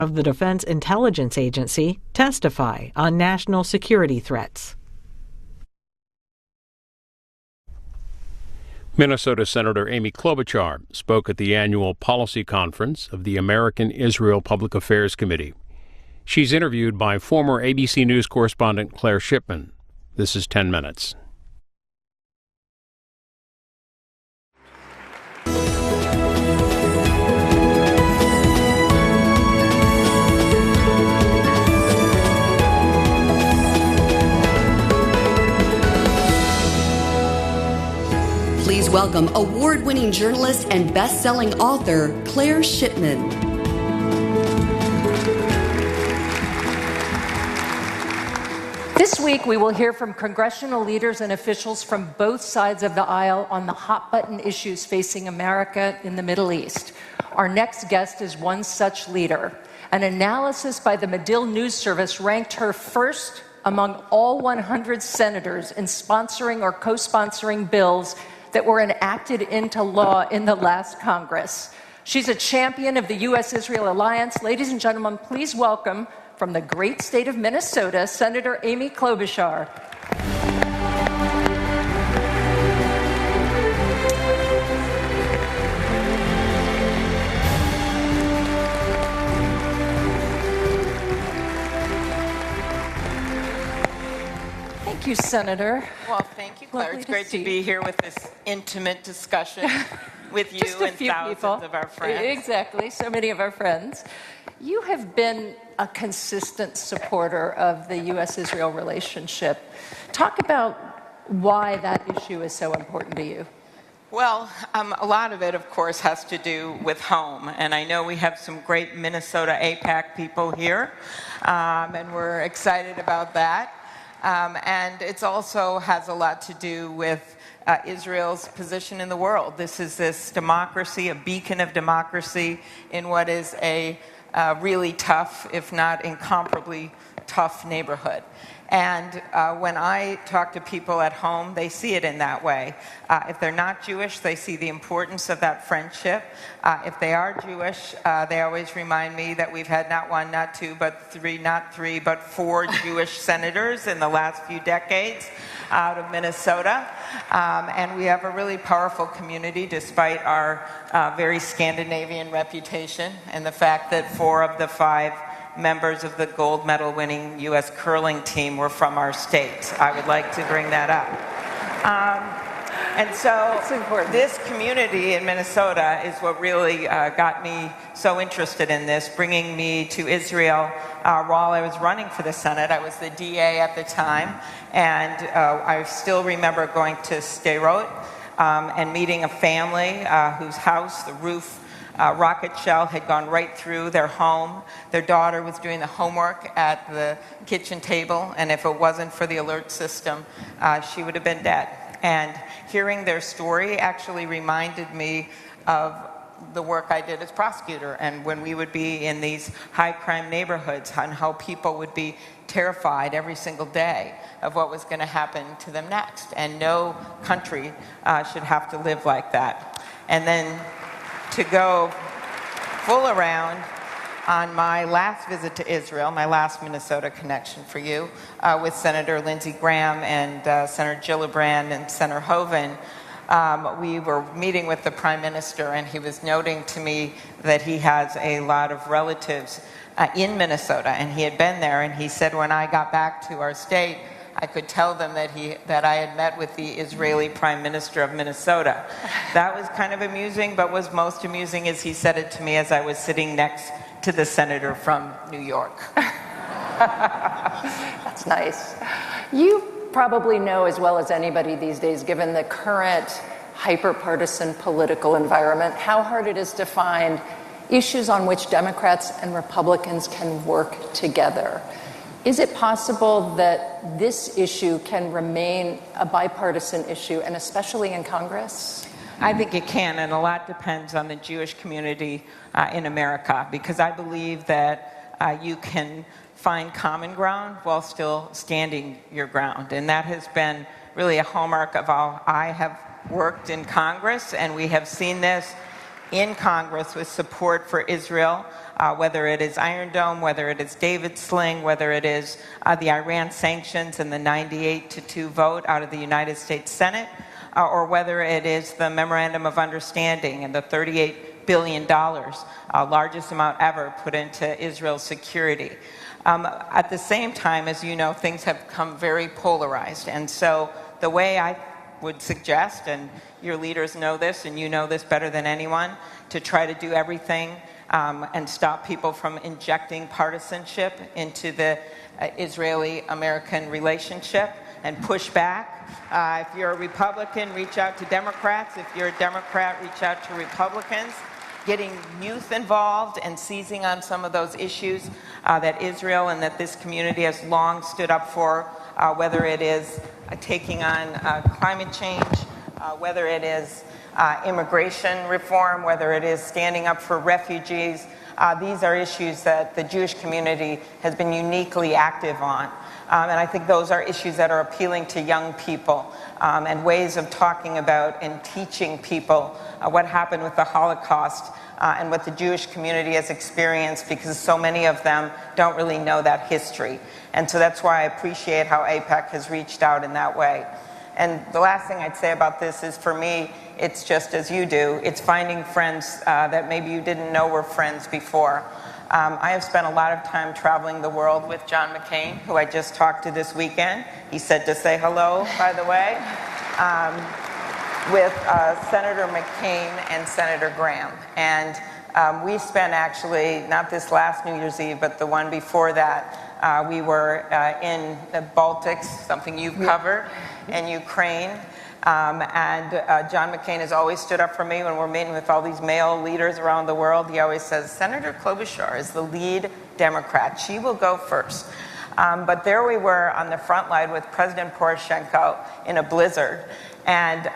of the Defense Intelligence Agency testify on national security threats. Minnesota Senator Amy Klobuchar spoke at the annual policy conference of the American-Israel Public Affairs Committee. She's interviewed by former ABC News correspondent Claire Shipman. This is 10 Minutes. Please welcome award-winning journalist and best-selling author Claire Shipman. This week, we will hear from congressional leaders and officials from both sides of the aisle on the hot-button issues facing America in the Middle East. Our next guest is one such leader. An analysis by the Medill News Service ranked her first among all 100 senators in sponsoring or co-sponsoring bills that were enacted into law in the last Congress. She's a champion of the U.S.-Israel alliance. Ladies and gentlemen, please welcome, from the great state of Minnesota, Senator Amy Klobuchar. Thank you, Senator. Well, thank you, Claire. It's great to be here with this intimate discussion with you and thousands of our friends. Exactly, so many of our friends. You have been a consistent supporter of the U.S.-Israel relationship. Talk about why that issue is so important to you. Well, a lot of it, of course, has to do with home. And I know we have some great Minnesota AIPAC people here, and we're excited about that. And it also has a lot to do with Israel's position in the world. This is this democracy, a beacon of democracy in what is a really tough, if not incomparably tough neighborhood. And when I talk to people at home, they see it in that way. If they're not Jewish, they see the importance of that friendship. If they are Jewish, they always remind me that we've had not one, not two, but three, not three, but four Jewish senators in the last few decades out of Minnesota. And we have a really powerful community despite our very Scandinavian reputation and the fact that 4 of the 5 members of the gold medal winning U.S. curling team were from our state. I would like to bring that up. And so this community in Minnesota is what really got me so interested in this, bringing me to Israel while I was running for the Senate. I was the DA at the time, and I still remember going to Sderot and meeting a family whose house, the roof, rocket shell had gone right through their home. Their daughter was doing the homework at the kitchen table, and if it wasn't for the alert system, she would have been dead. And hearing their story actually reminded me of the work I did as prosecutor, and when we would be in these high crime neighborhoods, and how people would be terrified every single day of what was going to happen to them next. And no country should have to live like that. And then to go full around on my last visit to Israel, my last Minnesota connection for you, with Senator Lindsey Graham and Senator Gillibrand and Senator Hoeven, we were meeting with the Prime Minister, and he was noting to me that he has a lot of relatives in Minnesota, and he had been there, and he said when I got back to our state, I could tell them that I had met with the Israeli Prime Minister of Minnesota. That was kind of amusing, but was most amusing is he said it to me as I was sitting next to the senator from New York. That's nice. You probably know as well as anybody these days, given the current hyper-partisan political environment, how hard it is to find issues on which Democrats and Republicans can work together. Is it possible that this issue can remain a bipartisan issue, and especially in Congress? I think it can, and a lot depends on the Jewish community in America, because I believe that you can find common ground while still standing your ground. And that has been really a hallmark of how I have worked in Congress, and we have seen this in Congress with support for Israel, whether it is Iron Dome, whether it is David Sling, whether it is the Iran sanctions and the 98-2 vote out of the United States Senate, or whether it is the Memorandum of Understanding and the $38 billion, largest amount ever put into Israel's security. At the same time, as you know, things have become very polarized. And so the way I would suggest, and your leaders know this, and you know this better than anyone, to try to do everything and stop people from injecting partisanship into the Israeli-American relationship and push back. If you're a Republican, reach out to Democrats. If you're a Democrat, reach out to Republicans. Getting youth involved and seizing on some of those issues that Israel and that this community has long stood up for, whether it is taking on climate change, whether it is immigration reform, whether it is standing up for refugees. These are issues that the Jewish community has been uniquely active on. And I think those are issues that are appealing to young people and ways of talking about and teaching people what happened with the Holocaust and what the Jewish community has experienced, because so many of them don't really know that history. And so that's why I appreciate how AIPAC has reached out in that way. And the last thing I'd say about this is, for me, it's just as you do. It's finding friends that maybe you didn't know were friends before. I have spent a lot of time traveling the world with John McCain, who I just talked to this weekend. He said to say hello, by the way, with Senator McCain and Senator Graham. And we spent, actually, not this last New Year's Eve, but the one before that, we were in the Baltics, something you've covered, and Ukraine. John McCain has always stood up for me when we're meeting with all these male leaders around the world. He always says, Senator Klobuchar is the lead Democrat. She will go first. But there we were on the front line with President Poroshenko in a blizzard. And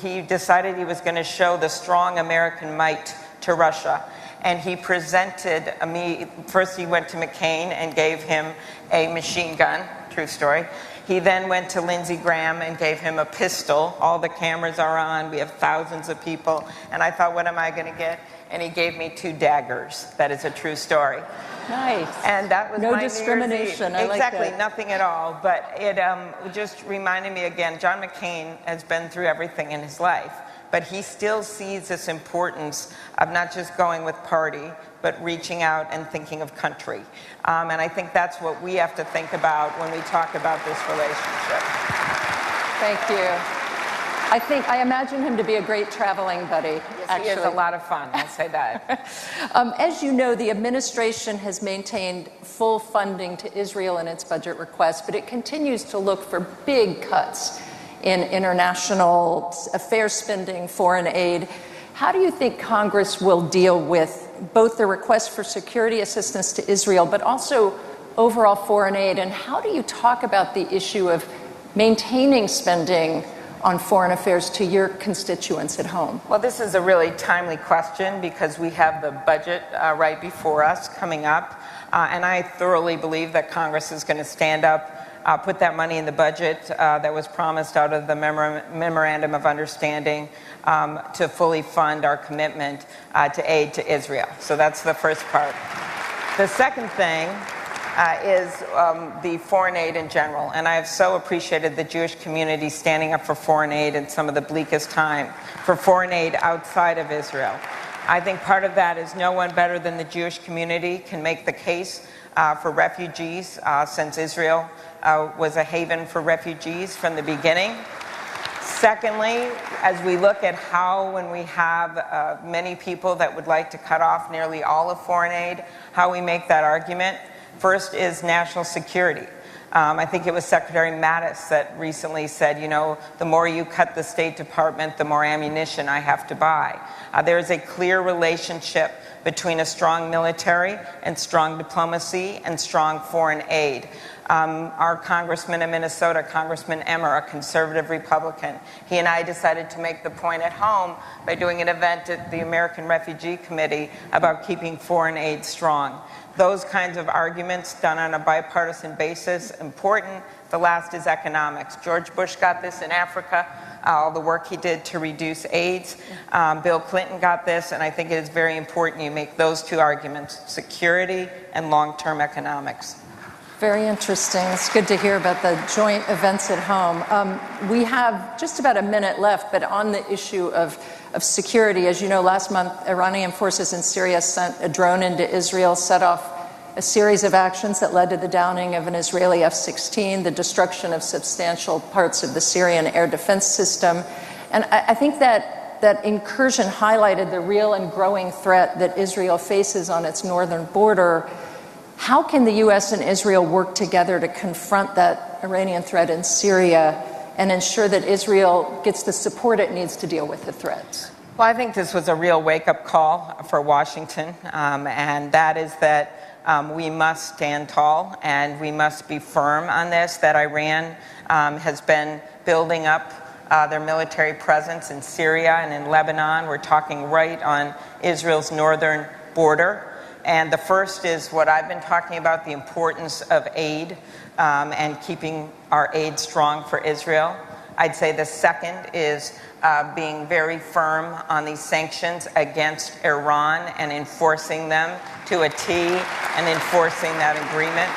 he decided he was going to show the strong American might to Russia. And he presented me, first he went to McCain and gave him a machine gun, true story. He then went to Lindsey Graham and gave him a pistol. All the cameras are on. We have thousands of people. And I thought, what am I going to get? And he gave me 2 daggers. That is a true story. Nice. And that was no my discrimination. New Year's Eve. Exactly, like that. Nothing at all. But it just reminded me again, John McCain has been through everything in his life. But he still sees this importance of not just going with party, but reaching out and thinking of country. And I think that's what we have to think about when we talk about this relationship. Thank you. I imagine him to be a great traveling buddy. Yes, actually. he is a lot of fun, I'll say that. As you know, the administration has maintained full funding to Israel in its budget request, but it continues to look for big cuts in international affairs spending, foreign aid. How do you think Congress will deal with both the request for security assistance to Israel, but also overall foreign aid? And how do you talk about the issue of maintaining spending on foreign affairs to your constituents at home? Well, this is a really timely question because we have the budget right before us coming up. And I thoroughly believe that Congress is going to stand up, put that money in the budget that was promised out of the Memorandum of Understanding to fully fund our commitment to aid to Israel. So that's the first part. The second thing is the foreign aid in general. And I have so appreciated the Jewish community standing up for foreign aid in some of the bleakest time, for foreign aid outside of Israel. I think part of that is no one better than the Jewish community can make the case for refugees, since Israel was a haven for refugees from the beginning. Secondly, as we look at how, when we have many people that would like to cut off nearly all of foreign aid, how we make that argument. First is national security. I think it was Secretary Mattis that recently said, you know, the more you cut the State Department, the more ammunition I have to buy. There is a clear relationship between a strong military and strong diplomacy and strong foreign aid. Our congressman in Minnesota, Congressman Emmer, a conservative Republican, he and I decided to make the point at home by doing an event at the American Refugee Committee about keeping foreign aid strong. Those kinds of arguments done on a bipartisan basis, important. The last is economics. George Bush got this in Africa all the work he did to reduce AIDS. Bill Clinton got this, and I think it is very important you make those two arguments, security and long-term economics. Very interesting. It's good to hear about the joint events at home. We have just about a minute left, but on the issue of security, as you know, last month, Iranian forces in Syria sent a drone into Israel, set off a series of actions that led to the downing of an Israeli F-16, the destruction of substantial parts of the Syrian air defense system. And I think that incursion highlighted the real and growing threat that Israel faces on its northern border. How can the U.S. and Israel work together to confront that Iranian threat in Syria and ensure that Israel gets the support it needs to deal with the threats? Well, I think this was a real wake-up call for Washington, and that is that we must stand tall and we must be firm on this, that Iran has been building up their military presence in Syria and in Lebanon. We're talking right on Israel's northern border. And the first is what I've been talking about, the importance of aid and keeping our aid strong for Israel. I'd say the second is being very firm on these sanctions against Iran and enforcing them to a T and enforcing that agreement.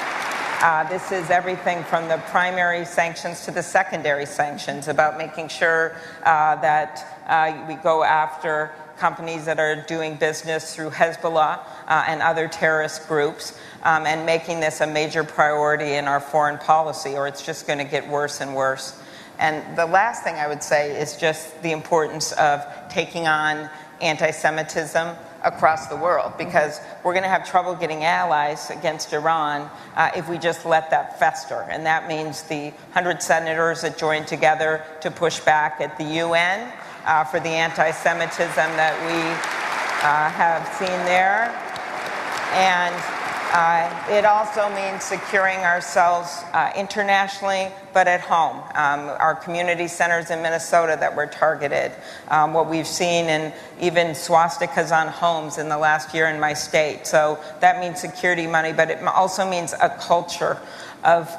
This is everything from the primary sanctions to the secondary sanctions, about making sure that we go after companies that are doing business through Hezbollah and other terrorist groups, and making this a major priority in our foreign policy, or it's just going to get worse and worse. And the last thing I would say is just the importance of taking on anti-Semitism across the world, because we're going to have trouble getting allies against Iran if we just let that fester. And that means the 100 senators that joined together to push back at the UN for the anti-Semitism that we have seen there. And it also means securing ourselves internationally, but at home. Our community centers in Minnesota that were targeted, what we've seen in even swastikas on homes in the last year in my state. So that means security money, but it also means a culture of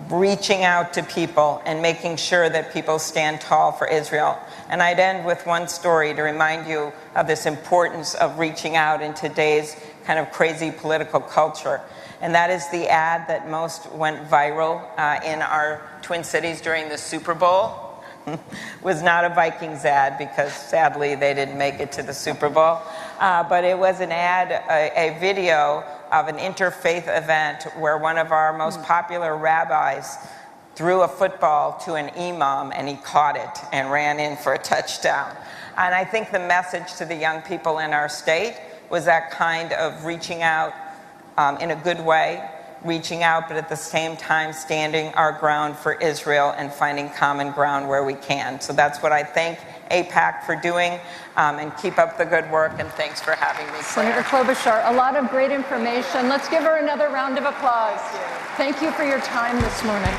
reaching out to people and making sure that people stand tall for Israel. And I'd end with one story to remind you of this importance of reaching out in today's kind of crazy political culture. And that is the ad that most went viral in our Twin Cities during the Super Bowl. Was not a Vikings ad, because sadly they didn't make it to the Super Bowl. But it was an ad, a video of an interfaith event where one of our most popular rabbis threw a football to an imam and he caught it and ran in for a touchdown. And I think the message to the young people in our state was that kind of reaching out in a good way, reaching out, but at the same time standing our ground for Israel and finding common ground where we can. So that's what I thank AIPAC for doing, and keep up the good work, and thanks for having me, Claire. Senator Klobuchar, a lot of great information. Let's give her another round of applause. Thank you for your time this morning.